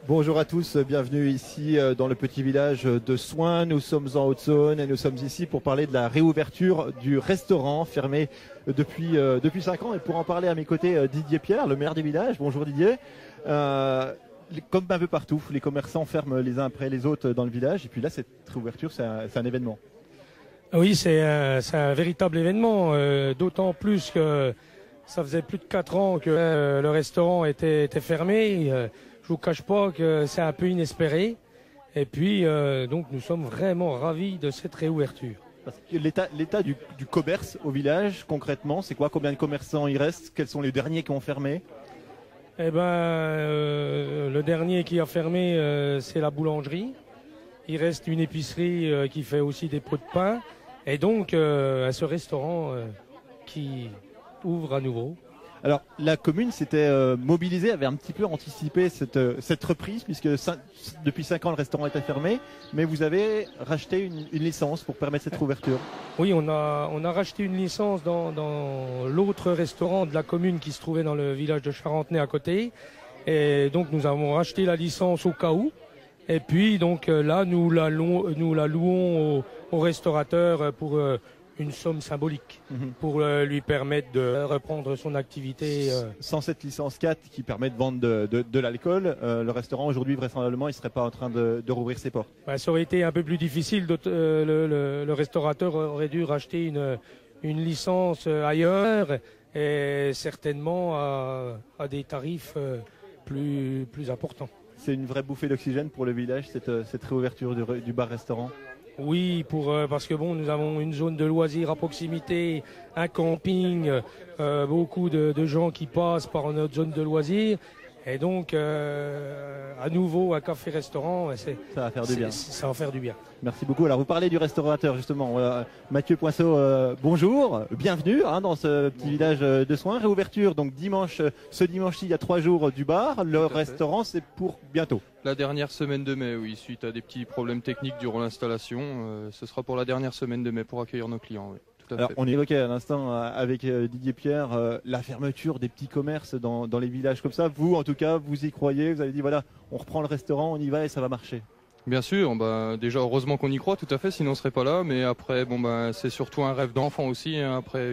Bonjour à tous, bienvenue ici dans le petit village de Soins. Nous sommes en Haute-Saône et nous sommes ici pour parler de la réouverture du restaurant fermé depuis 5 ans. Et pour en parler à mes côtés, Didier Pierre, le maire du village. Bonjour Didier. Comme un peu partout, les commerçants ferment les uns après les autres dans le village. Et puis là, cette réouverture, c'est un événement. Oui, c'est un véritable événement, d'autant plus que ça faisait plus de 4 ans que le restaurant était fermé. Je vous cache pas que c'est un peu inespéré. Et puis, donc, nous sommes vraiment ravis de cette réouverture. Parce que l'état du commerce au village, concrètement, c'est quoi? Combien de commerçants il reste? Quels sont les derniers qui ont fermé? Eh ben, le dernier qui a fermé, c'est la boulangerie. Il reste une épicerie qui fait aussi des pots de pain. Et donc, ce restaurant qui ouvre à nouveau. Alors, la commune s'était mobilisée, avait un petit peu anticipé cette reprise, puisque depuis 5 ans, le restaurant était fermé, mais vous avez racheté une licence pour permettre cette ouverture. Oui, on a racheté une licence dans l'autre restaurant de la commune qui se trouvait dans le village de Charentenay à côté. Et donc, nous avons racheté la licence au cas où. Et puis, donc là, nous la louons au restaurateur pour une somme symbolique pour lui permettre de reprendre son activité. Sans cette licence 4 qui permet de vendre de l'alcool, le restaurant aujourd'hui vraisemblablement il serait pas en train de rouvrir ses portes. Ça aurait été un peu plus difficile. Le restaurateur aurait dû racheter une licence ailleurs et certainement à des tarifs plus importants. C'est une vraie bouffée d'oxygène pour le village cette réouverture du bar-restaurant. Oui, parce que bon, nous avons une zone de loisirs à proximité, un camping, beaucoup de gens qui passent par notre zone de loisirs. Et donc, à nouveau, un café-restaurant, ça va faire du bien. Ça va faire du bien. Merci beaucoup. Alors, vous parlez du restaurateur, justement. Mathieu Poinceau, bonjour. Bienvenue dans ce petit village de Soins. Réouverture, donc ce dimanche-ci, il y a 3 jours du bar. Le restaurant, c'est pour bientôt. La dernière semaine de mai, oui. Suite à des petits problèmes techniques durant l'installation, ce sera pour la dernière semaine de mai pour accueillir nos clients, oui. Alors, on évoquait à l'instant avec Didier Pierre la fermeture des petits commerces dans les villages comme ça. Vous, en tout cas, vous y croyez? Vous avez dit, voilà, on reprend le restaurant, on y va et ça va marcher. Bien sûr, déjà heureusement qu'on y croit, tout à fait, sinon on ne serait pas là. Mais après, c'est surtout un rêve d'enfant aussi, hein, après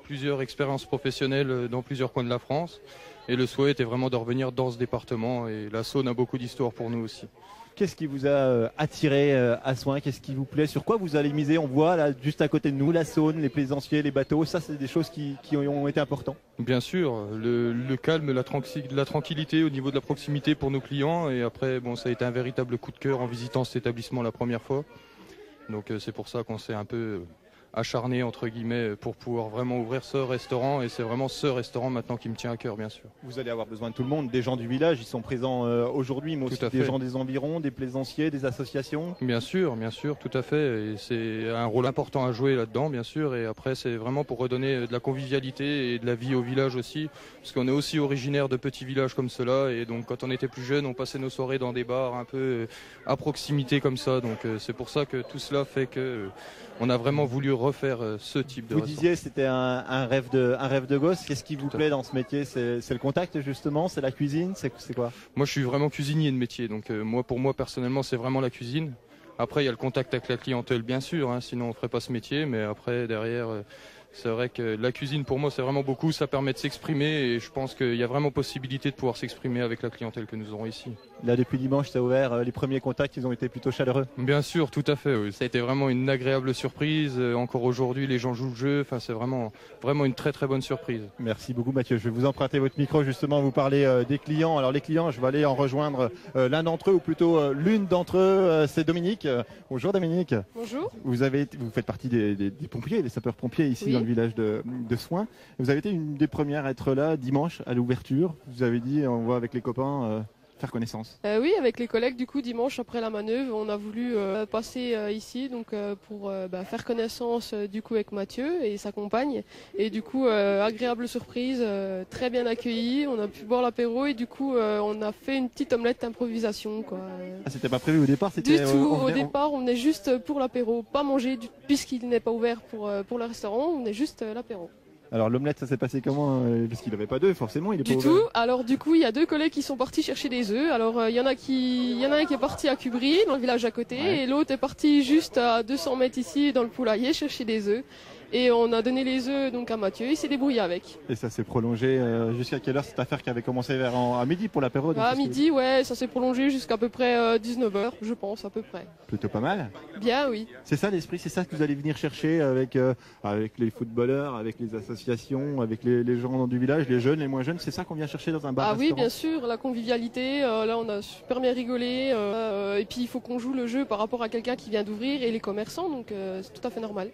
plusieurs expériences professionnelles dans plusieurs coins de la France. Et le souhait était vraiment de revenir dans ce département. Et la Saône a beaucoup d'histoire pour nous aussi. Qu'est-ce qui vous a attiré à Soins? Qu'est-ce qui vous plaît? Sur quoi vous allez miser? On voit là, juste à côté de nous, la Saône, les plaisanciers, les bateaux. Ça, c'est des choses qui ont été importantes. Bien sûr, le calme, la tranquillité au niveau de la proximité pour nos clients. Et après, ça a été un véritable coup de cœur en visitant cet établissement la première fois. Donc c'est pour ça qu'on s'est un peu acharné entre guillemets pour pouvoir vraiment ouvrir ce restaurant, et c'est vraiment ce restaurant maintenant qui me tient à cœur, bien sûr. Vous allez avoir besoin de tout le monde, des gens du village, ils sont présents aujourd'hui, mais aussi des gens des environs, des plaisanciers, des associations. Bien sûr, tout à fait, et c'est un rôle important à jouer là-dedans, bien sûr, et après c'est vraiment pour redonner de la convivialité et de la vie au village aussi, parce qu'on est aussi originaire de petits villages comme cela, et donc quand on était plus jeune, on passait nos soirées dans des bars un peu à proximité comme ça, donc c'est pour ça que tout cela fait que on a vraiment voulu refaire ce type de restaurant. Vous disiez c'était un rêve de gosse. Qu'est-ce qui vous plaît dans ce métier? C'est le contact justement, c'est la cuisine, c'est quoi? Moi je suis vraiment cuisinier de métier, donc pour moi personnellement c'est vraiment la cuisine. Après il y a le contact avec la clientèle bien sûr, hein, sinon on ferait pas ce métier, mais après derrière c'est vrai que la cuisine pour moi c'est vraiment beaucoup, ça permet de s'exprimer et je pense qu'il y a vraiment possibilité de pouvoir s'exprimer avec la clientèle que nous aurons ici. Là depuis dimanche ça a ouvert, les premiers contacts ils ont été plutôt chaleureux. Bien sûr, tout à fait, oui. Ça a été vraiment une agréable surprise, encore aujourd'hui les gens jouent le jeu, enfin c'est vraiment une très très bonne surprise. Merci beaucoup Mathieu, je vais vous emprunter votre micro justement, vous parlez des clients. Alors les clients, je vais aller en rejoindre l'un d'entre eux, ou plutôt l'une d'entre eux, c'est Dominique. Bonjour Dominique. Bonjour. Vous faites partie des pompiers, des sapeurs-pompiers ici dans le village de Soins. Vous avez été une des premières à être là dimanche à l'ouverture. Vous avez dit, on voit avec les copains, faire connaissance. Oui, avec les collègues, du coup, dimanche après la manœuvre, on a voulu passer ici donc pour faire connaissance du coup avec Mathieu et sa compagne. Et du coup, agréable surprise, très bien accueilli. On a pu boire l'apéro et du coup, on a fait une petite omelette d'improvisation, quoi. Ah, c'était pas prévu au départ, c'était au départ, on venait juste pour l'apéro, pas manger puisqu'il n'est pas ouvert pour le restaurant. On est juste l'apéro. Alors l'omelette, ça s'est passé comment parce qu'il n'avait pas d'œufs, forcément, il est Du pas tout. ouvert. Alors du coup, il y a 2 collègues qui sont partis chercher des œufs. Alors il y en a un qui est parti à Cubry, dans le village à côté, Ouais. et l'autre est parti juste à 200 mètres ici, dans le poulailler, chercher des œufs. Et on a donné les œufs donc à Mathieu, il s'est débrouillé avec. Et ça s'est prolongé jusqu'à quelle heure cette affaire qui avait commencé à midi pour l'apéro? donc À c'est midi, ouais, ça s'est prolongé jusqu'à peu près 19h, je pense, à peu près. plutôt pas mal. Bien, oui. C'est ça l'esprit, c'est ça que vous allez venir chercher avec les footballeurs, avec les associations, avec les gens du village, les jeunes, les moins jeunes. C'est ça qu'on vient chercher dans un bar. Ah oui, restaurant bien sûr, la convivialité, là on a super bien rigolé. Et puis il faut qu'on joue le jeu par rapport à quelqu'un qui vient d'ouvrir et les commerçants, donc c'est tout à fait normal.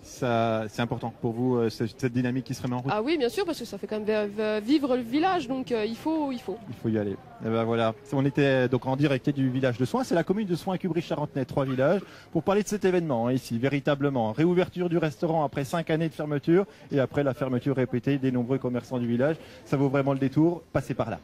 Ça, c'est important pour vous, cette dynamique qui se remet en route. Ah oui, bien sûr, parce que ça fait quand même vivre le village, donc il faut. Il faut y aller. Et ben voilà. On était donc en direct du village de Soins. C'est la commune de Soins, Cubry-Charentenay, 3 villages, pour parler de cet événement ici, véritablement. Réouverture du restaurant après 5 années de fermeture et après la fermeture répétée des nombreux commerçants du village. Ça vaut vraiment le détour. Passez par là.